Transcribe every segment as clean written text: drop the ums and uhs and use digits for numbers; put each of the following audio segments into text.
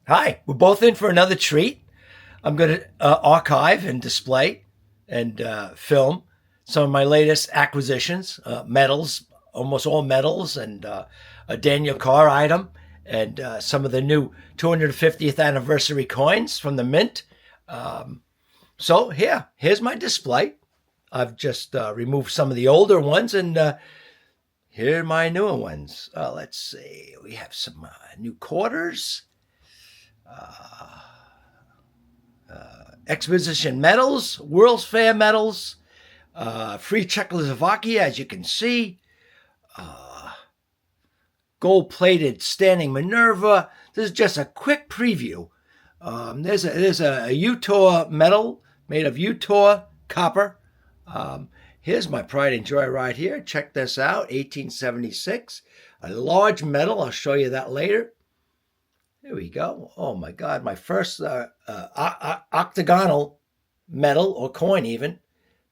Hi, we're both in for another treat. I'm going to archive and display and film some of my latest acquisitions, medals, almost all medals, and a Daniel Carr item, and some of the new 250th anniversary coins from the mint. So here's my display. I've just removed some of the older ones, and here are my newer ones. Let's see. We have some new quarters. Exposition medals, World's Fair medals, free Czechoslovakia, as you can see, gold-plated standing Minerva. This is just a quick preview. There's a Utah medal made of Utah copper. Here's my pride and joy right here. Check this out, 1876. A large medal. I'll show you that later. Here we go. Oh my God, my first octagonal medal or coin, even.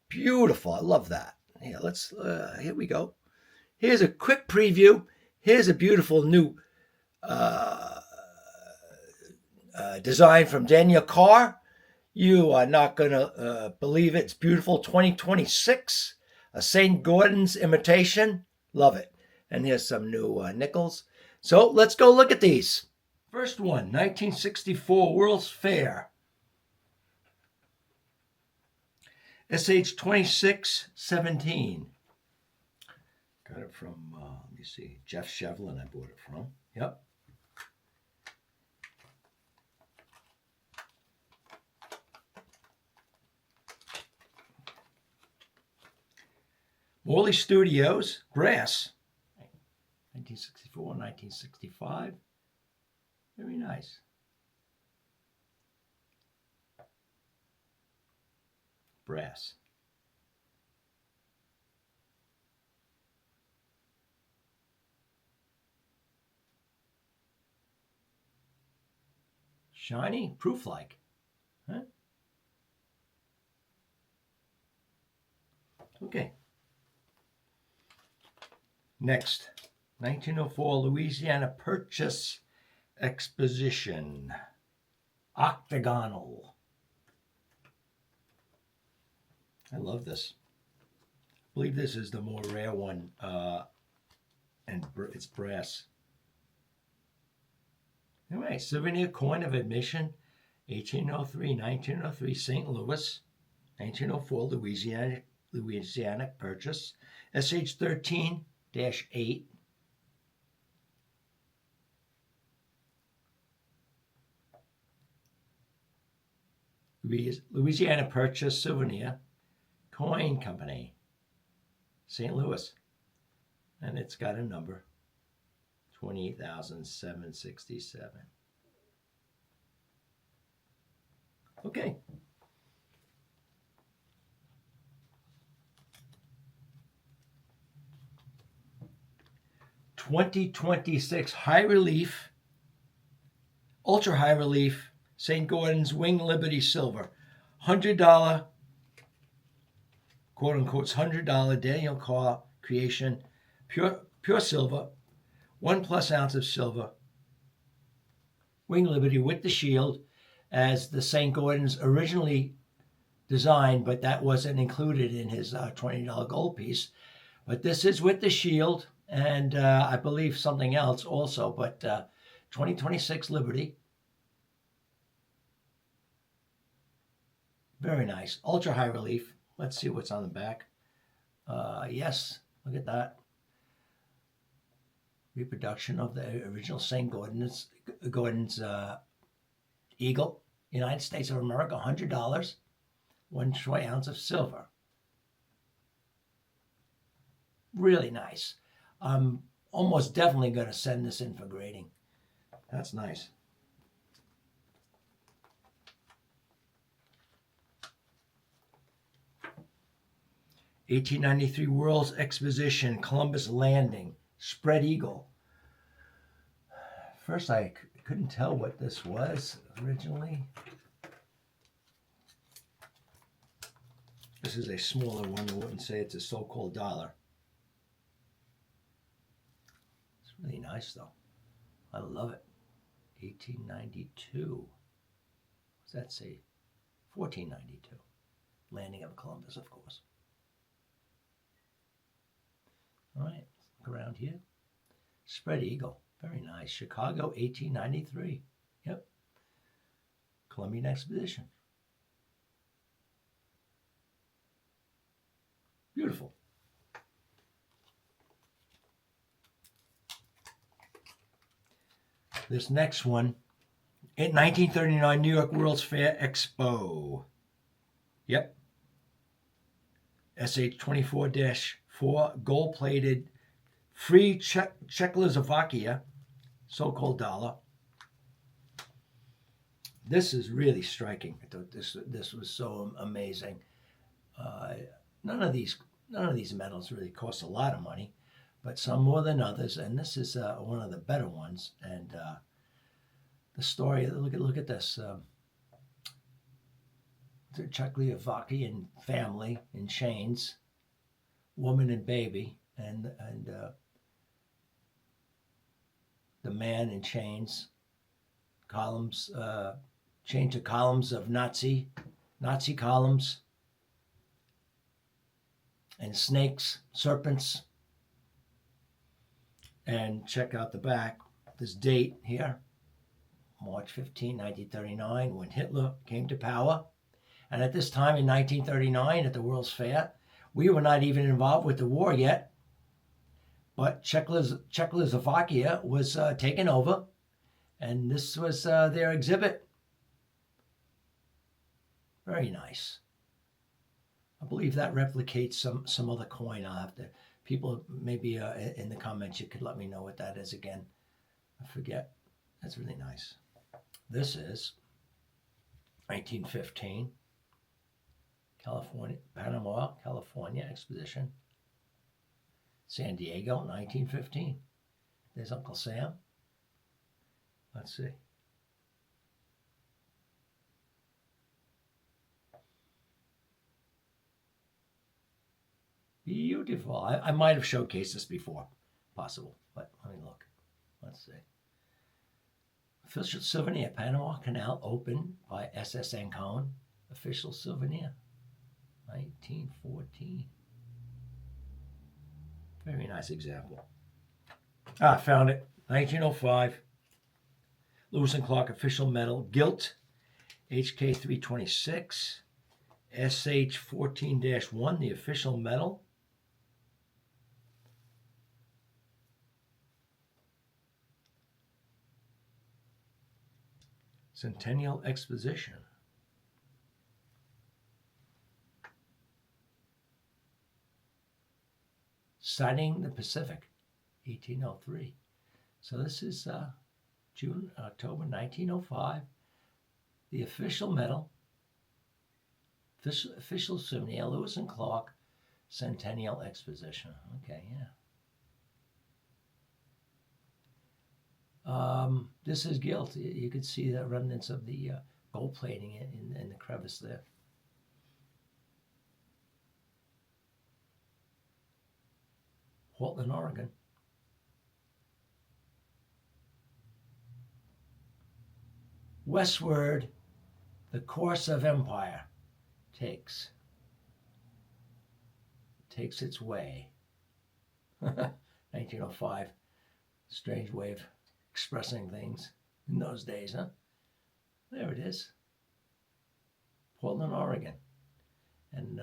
Beautiful. I love that. Here we go. Here's a quick preview. Here's a beautiful new uh, design from Daniel Carr. You are not going to believe it. It's beautiful. 2026. A St. Gordon's imitation. Love it. And here's some new nickels. So let's go look at these. First one, 1964 World's Fair. SH 2617. Got it from, let me see, Jeff Shevlin I bought it from. Yep. Morley Studios, brass. 1964, 1965. Very nice. Brass. Shiny, proof-like. Huh? Okay. Next, 1904 Louisiana Purchase Exposition. Octagonal. I love this. I believe this is the more rare one, and it's brass. All right, souvenir coin of admission, 1803, 1903, St. Louis, 1904, Louisiana Purchase, SH 13-8. Louisiana Purchase souvenir coin company, St. Louis, and it's got a number, 28,767. Okay. $2026 high relief, ultra high relief, St. Gordon's Wing Liberty Silver, $100, quote unquote, $100 Daniel Carr creation, pure silver, 1+ ounce of silver, Wing Liberty with the shield, as the St. Gordon's originally designed, but that wasn't included in his $20 gold piece. But this is with the shield, and I believe something else also, but 2026 Liberty. Very nice. Ultra high relief. Let's see what's on the back. Yes, look at that. Reproduction of the original St. Gordon's eagle. United States of America, $100. 1 troy ounce of silver. Really nice. I'm almost definitely going to send this in for grading. That's nice. (1893) World's Exposition, Columbus Landing, spread eagle. First, I couldn't tell what this was originally. This is a smaller one. I wouldn't say it's a so-called dollar. It's really nice, though. I love it. 1892. What's that say? 1492. Landing of Columbus, of course. All right, look around here. Spread eagle, very nice. Chicago, 1893. Yep. Columbian Exposition. Beautiful. This next one, in 1939 New York World's Fair Expo. Yep. SH24-4 gold-plated free Czechoslovakia, so-called dollar. This is really striking. I thought this was so amazing. None of these medals really cost a lot of money, but some more than others. And this is one of the better ones. And the story. Look at this. The Czechoslovakian family in chains, woman and baby, and the man in chains, columns, chained to columns of Nazi columns, and snakes, serpents. And check out the back. This date here, March 15, 1939, when Hitler came to power. And at this time in 1939 at the World's Fair, we were not even involved with the war yet, but Czechoslovakia was taken over, and this was their exhibit. Very nice. I believe that replicates some other coin. I'll have to, people maybe in the comments you could let me know what that is again. I forget. That's really nice. This is 1915. Panama, California Exposition. San Diego, 1915. There's Uncle Sam. Let's see. Beautiful. I might have showcased this before. Possible. But let me look. Let's see. Official souvenir. Panama Canal opened by SS Ancon. Official souvenir. 1914. Very nice example. Found it. 1905. Lewis and Clark official medal. Gilt. HK 326. SH 14-1. The official medal. Centennial Exposition. Sighting the Pacific, 1803. So this is October 1905. The official medal, official souvenir, Lewis and Clark, Centennial Exposition. Okay, yeah. This is gilt. You could see the remnants of the gold plating in the crevice there. Portland, Oregon. Westward, the course of empire takes its way. 1905. Strange way of expressing things in those days, huh? There it is. Portland, Oregon. And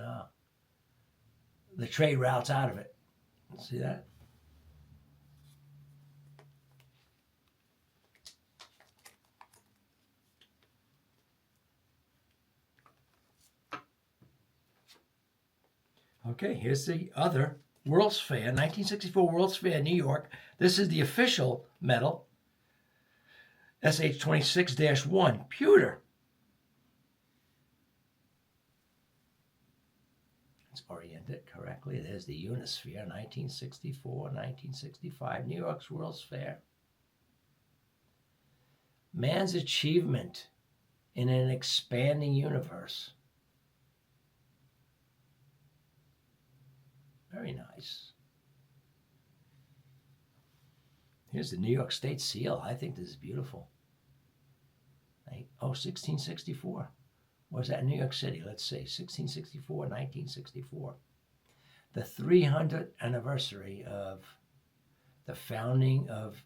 the trade routes out of it. See that? Okay, here's the other World's Fair, 1964 World's Fair, New York. This is the official medal, SH26-1, pewter. It's oriented correctly. There's the Unisphere, 1964, 1965, New York's World's Fair. Man's achievement in an expanding universe. Very nice. Here's the New York State seal. I think this is beautiful. Oh, 1664. Was that New York City? Let's see. 1664, 1964. The 300th anniversary of the founding of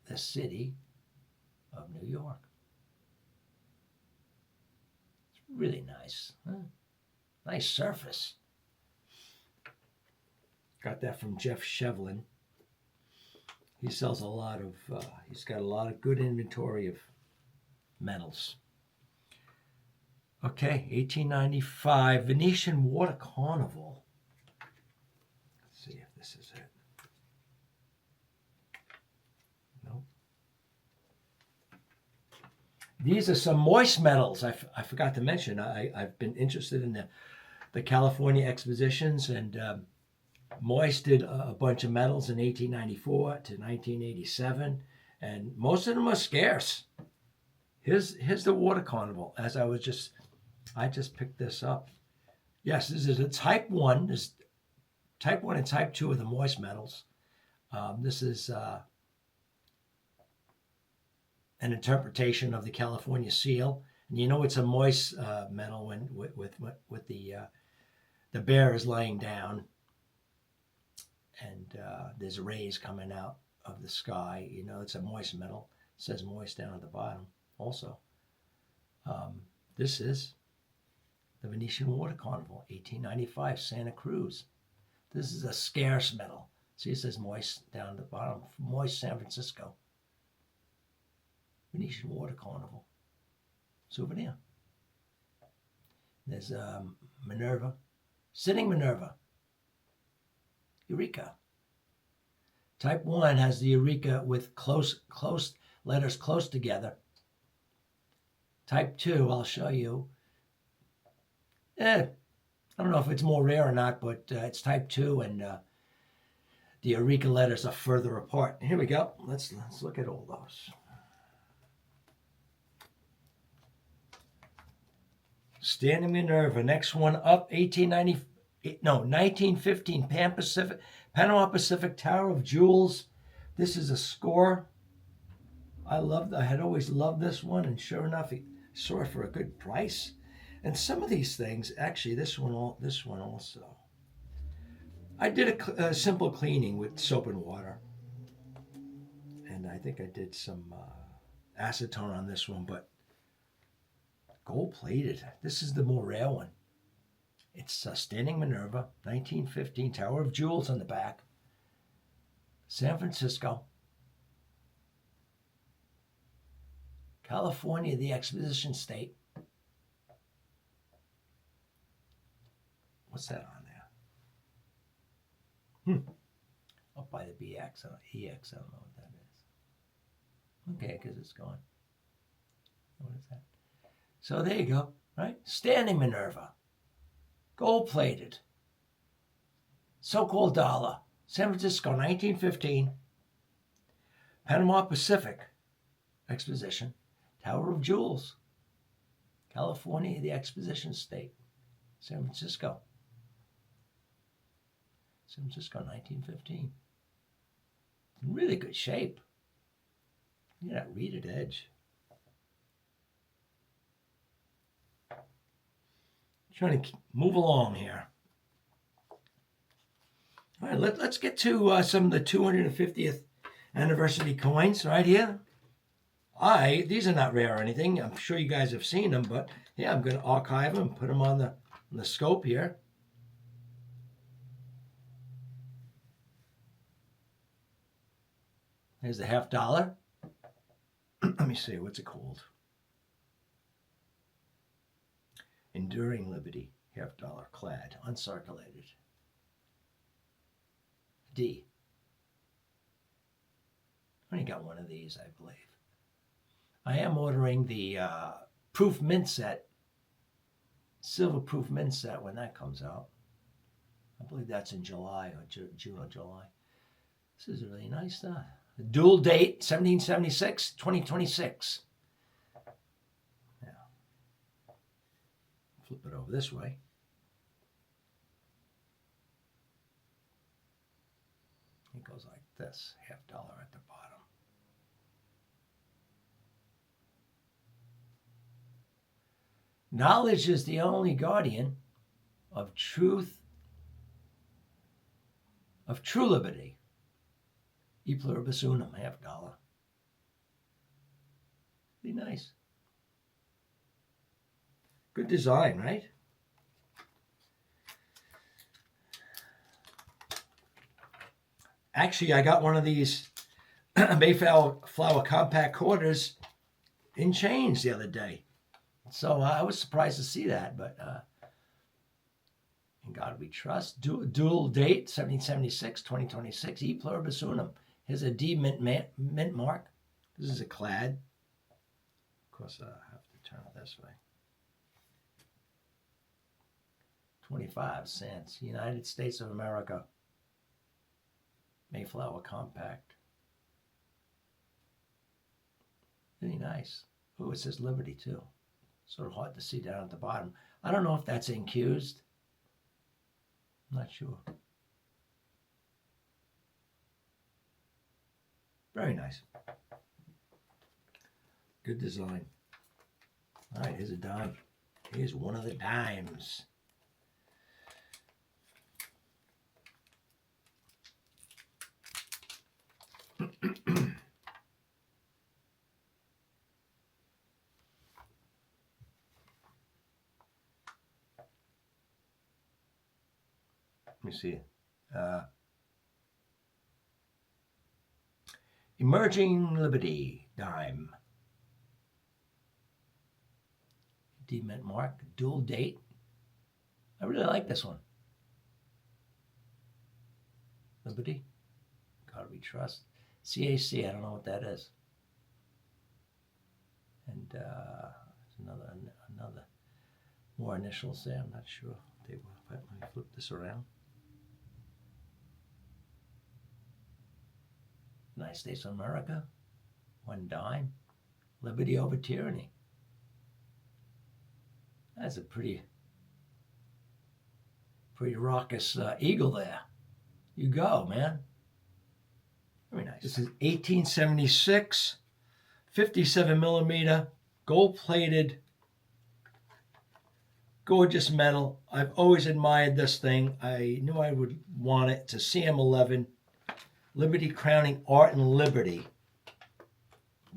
the city of New York. It's really nice. Huh? Nice surface. Got that from Jeff Shevlin. He sells a lot of, he's got a lot of good inventory of metals. Okay, 1895, Venetian Water Carnival. Let's see if this is it. Nope. These are some moist metals. I forgot to mention. I've been interested in the California expositions, and Moist did a bunch of medals in 1894 to 1987, and most of them are scarce. Here's the Water Carnival. I just picked this up. Yes, this is a Type 1. This Type 1 and Type 2 are the Moist medals. This is an interpretation of the California seal, and you know it's a moist medal when with the bear is laying down. And there's rays coming out of the sky. You know, it's a moist metal. It says moist down at the bottom also. This is the Venetian Water Carnival, 1895, Santa Cruz. This is a scarce metal. See, it says moist down at the bottom. Moist San Francisco. Venetian Water Carnival. Souvenir. There's Minerva. Sitting Minerva. Eureka. Type 1 has the Eureka with close letters close together. Type 2, I'll show you. I don't know if it's more rare or not, but it's Type 2, and the Eureka letters are further apart. Here we go. Let's look at all those. Standing Minerva. Next one up, 1915, Panama Pacific Tower of Jewels. This is a score. I had always loved this one, and sure enough, I saw it for a good price. And some of these things, actually, this one also. I did a simple cleaning with soap and water, and I think I did some acetone on this one, but gold plated. This is the more rare one. It's Standing Minerva, 1915, Tower of Jewels on the back. San Francisco. California, the exposition state. What's that on there? Up by the EX, I don't know what that is. Okay, because it's gone. What is that? So there you go, right? Standing Minerva. Gold-plated. So-called dollar. San Francisco, 1915. Panama Pacific Exposition. Tower of Jewels. California, the exposition state. San Francisco. San Francisco, 1915. In really good shape. Look at that reeded edge. Trying to move along here. All right, let's get to some of the 250th anniversary coins right here. These are not rare or anything. I'm sure you guys have seen them, but yeah, I'm going to archive them, put them on the scope here. Here's the $50. Let me see, what's it called? Enduring Liberty, $50, clad, uncirculated. D. I only got one of these, I believe. I am ordering the proof mint set, silver proof mint set when that comes out. I believe that's in July or June or July. This is really nice stuff. Dual date, 1776, 2026. Now, flip it over this way. It goes like this, $50 at the bottom. Knowledge is the only guardian of truth, of true liberty. E pluribus unum, $50. Be nice. Good design, right? Actually, I got one of these Mayflower compact quarters in change the other day. So I was surprised to see that, but in God we trust. Dual date, 1776, 2026, E pluribus unum. Here's a D mint mark. This is a clad. Of course, I have to turn it this way. 25 cents. United States of America. Mayflower compact. Really nice. Oh, it says Liberty too. Sort of hard to see down at the bottom. I don't know if that's incused. I'm not sure. Very nice. Good design. All right, here's a dime. Here's one of the dimes. Let me see. Emerging Liberty dime. D mint mark. Dual date. I really like this one. Liberty. God we trust. CAC. I don't know what that is. And another more initials there. I'm not sure. Let me flip this around. United States of America, one dime. Liberty over tyranny. That's a pretty raucous eagle there. You go, man. Very nice. This is 1876, 57 millimeter, gold-plated, gorgeous metal. I've always admired this thing. I knew I would want it. It's a CM11. Liberty crowning art and liberty.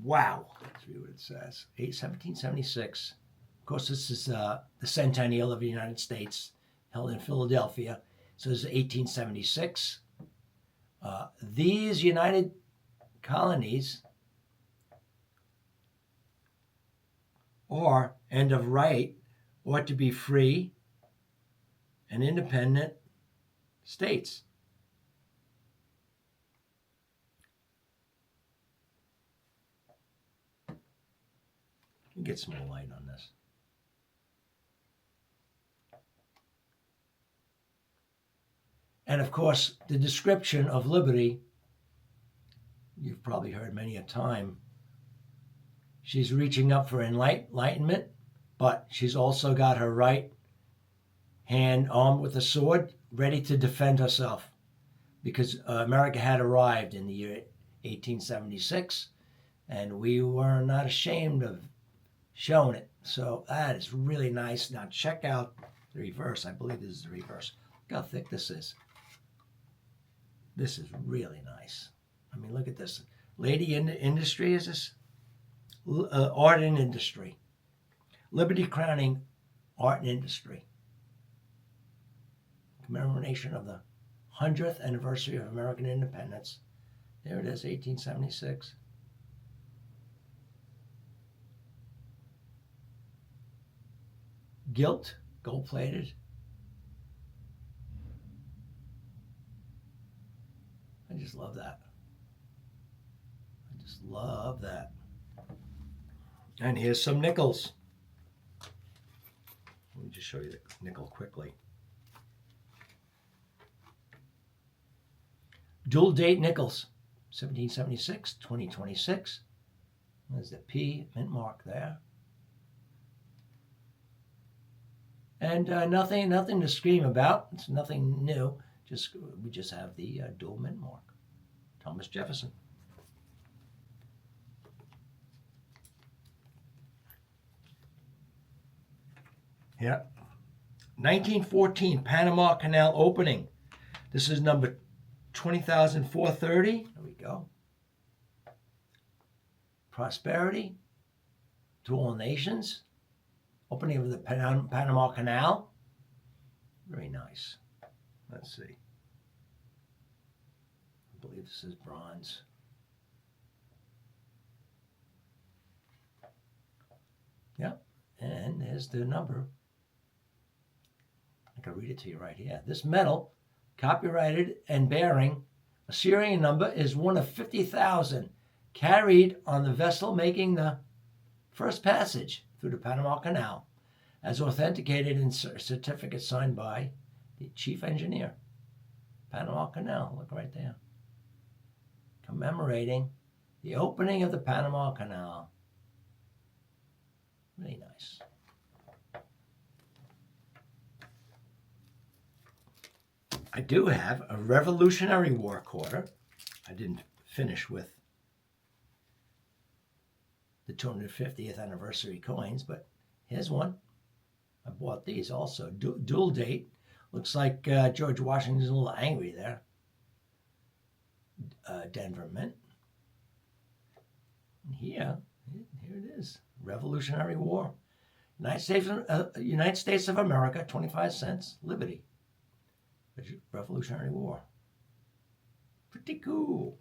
Wow. Let's read what it says. 1776. Of course, this is the centennial of the United States, held in Philadelphia. So this is 1876. These United Colonies are, and of right, ought to be free and independent states. Get some more light on this. And of course, the description of liberty, you've probably heard many a time. She's reaching up for enlightenment, but she's also got her right hand armed with a sword, ready to defend herself. Because America had arrived in the year 1876, and we were not ashamed of showing it. So that is really nice. Now check out the reverse. I believe this is the reverse. Look how thick this is. This is really nice. I mean, look at this. Lady in the industry is this? Art and industry. Liberty crowning art and industry. Commemoration of the 100th anniversary of American independence. There it is, 1876. Gilt, gold-plated. I just love that. I just love that. And here's some nickels. Let me just show you the nickel quickly. Dual date nickels, 1776, 2026. There's the P mint mark there. And nothing to scream about. It's nothing new. We just have the dual mint mark. Thomas Jefferson. Yeah. 1914 Panama Canal opening. This is number 20,430. There we go. Prosperity to all nations. Opening of the Panama Canal. Very nice. Let's see. I believe this is bronze. Yep. And there's the number. I can read it to you right here. This medal, copyrighted and bearing a serial number, is one of 50,000 carried on the vessel making the first passage through the Panama Canal, as authenticated in certificate signed by the chief engineer. Panama Canal, look right there. Commemorating the opening of the Panama Canal. Really nice. I do have a Revolutionary War quarter. I didn't finish with the 250th anniversary coins, but here's one. I bought these also. Dual date. Looks like George Washington's a little angry there. Denver Mint. And here it is. Revolutionary War. United States of America, 25 cents. Liberty. Revolutionary War. Pretty cool.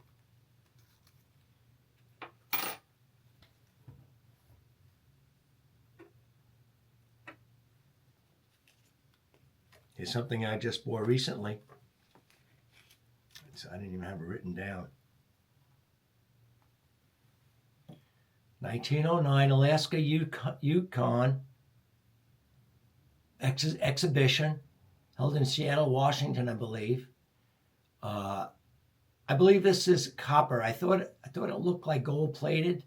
Here's something I just bought recently. I didn't even have it written down. 1909 Alaska Yukon exhibition held in Seattle, Washington, I believe. I believe this is copper. I thought it looked like gold plated,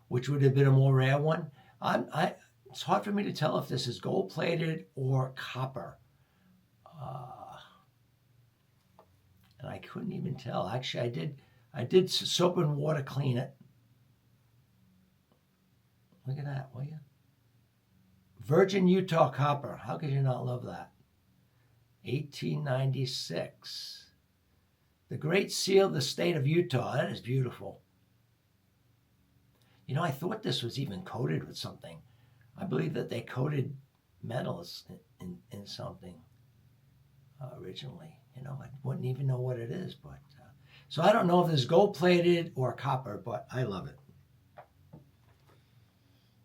which would have been a more rare one. It's hard for me to tell if this is gold plated or copper. And I couldn't even tell. Actually, I did soap and water clean it. Look at that, will you? Virgin Utah copper. How could you not love that? 1896. The Great Seal of the State of Utah. That is beautiful. You know, I thought this was even coated with something. I believe that they coated metals in something originally. You know, I wouldn't even know what it is. But so I don't know if it's gold-plated or copper, but I love it.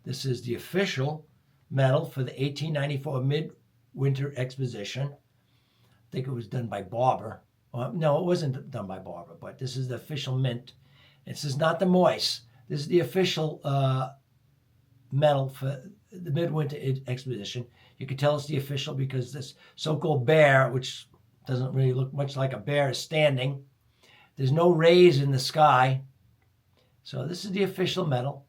This is the official medal for the 1894 Midwinter Exposition. I think it was done by Barber. No, it wasn't done by Barber, but this is the official mint. This is not the Moise. This is the official medal for the Midwinter Exposition. You can tell it's the official because this so-called bear, which doesn't really look much like a bear, is standing. There's no rays in the sky. So this is the official medal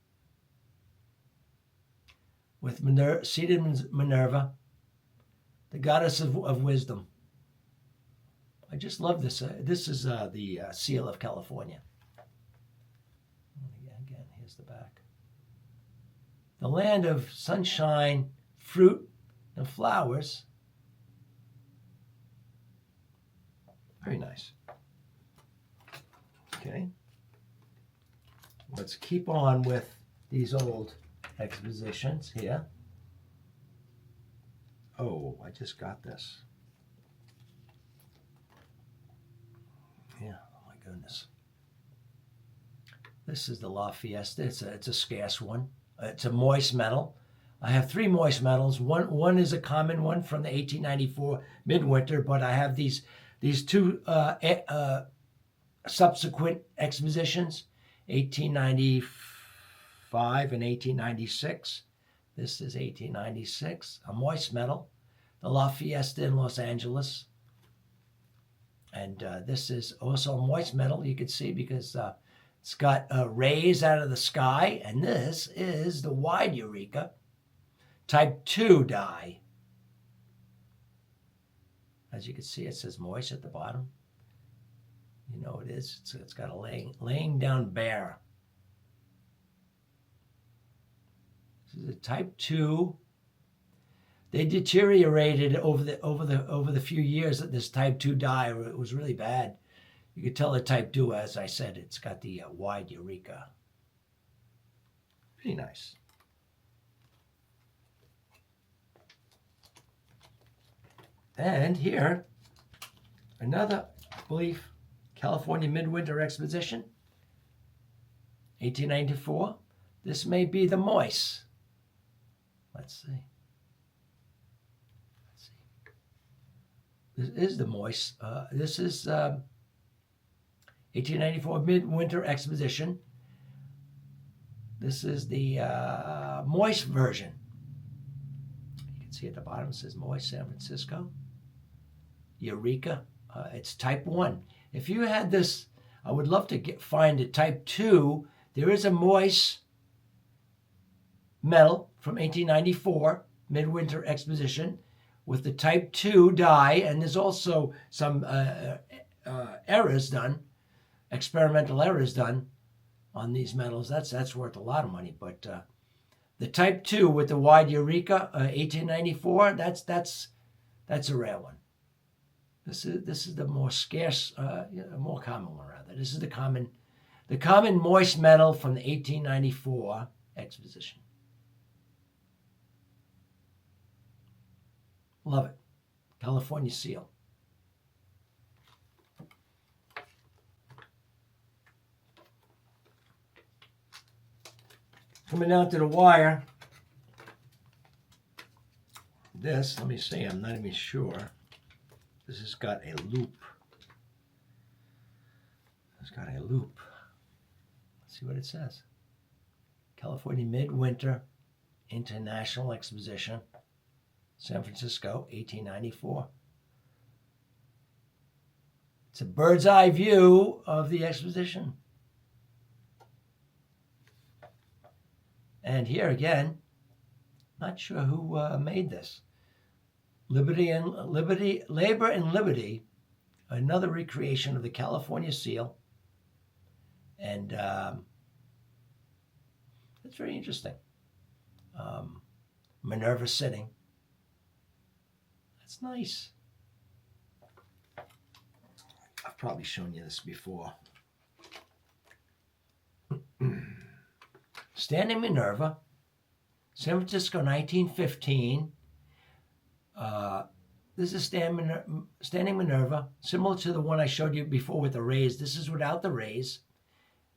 with seated Minerva, the goddess of wisdom. I just love this. This is the seal of California. Again, here's the back. The land of sunshine, fruit, and flowers. Very nice. Okay. Let's keep on with these old expositions here. Oh, I just got this. Yeah, oh my goodness. This is the La Fiesta. It's a scarce one. It's a moist metal. I have 3 moist metals. One is a common one from the 1894 Midwinter, but I have these 2 subsequent expositions, 1895 and 1896. This is 1896, a moist metal. The La Fiesta in Los Angeles. And this is also a moist metal, you can see, because it's got rays out of the sky. And this is the wide Eureka type 2 die. As you can see, it says moist at the bottom. You know it is. It's got a laying down bear. This is a type 2. They deteriorated over the few years that this type 2 die. It was really bad. You could tell the type 2, as I said, it's got the wide urethra. Pretty nice. And here, another, I believe, California Midwinter Exposition, 1894. This may be the Moise. Let's see. This is the Moise. This is 1894 Midwinter Exposition. This is the Moise version. You can see at the bottom it says Moise, San Francisco. Eureka. It's type 1. If you had this, I would love to find a type 2. There is a Moise medal from 1894 Midwinter Exposition with the type 2 die, and there's also some errors done, experimental errors done on these medals. That's worth a lot of money. But the type 2 with the wide urethra, 1894, that's a rare one. This is the more scarce, more common one rather. This is the common Moise medal from the 1894 exposition. Love it. California seal. Coming down to the wire. This, let me see, I'm not even sure. This has got a loop. It's got a loop. Let's see what it says. California Midwinter International Exposition, San Francisco, 1894. It's a bird's eye view of the exposition. And here again, not sure who made this. Labor and Liberty, another recreation of the California seal. And it's very interesting. Minerva sitting. That's nice. I've probably shown you this before. Standing Minerva, San Francisco, 1915. This is Standing Minerva, similar to the one I showed you before with the rays. This is without the rays.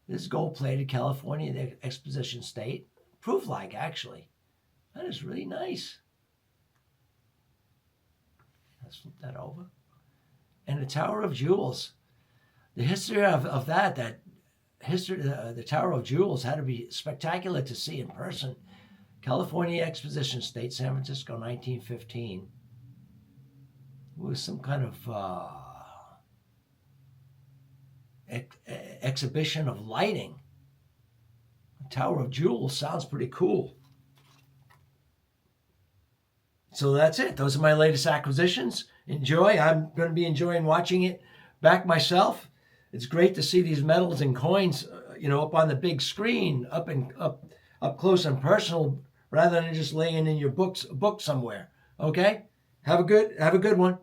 This is gold-plated California, the Exposition State. Proof-like, actually. That is really nice. Let's flip that over. And the Tower of Jewels. The history of that history, the Tower of Jewels had to be spectacular to see in person. California Exposition State, San Francisco, 1915. It was some kind of exhibition of lighting. The Tower of Jewels sounds pretty cool. So that's it. Those are my latest acquisitions. Enjoy. I'm going to be enjoying watching it back myself. It's great to see these medals and coins, up on the big screen, up close and personal, rather than just laying in your book somewhere. Okay? Have a good one.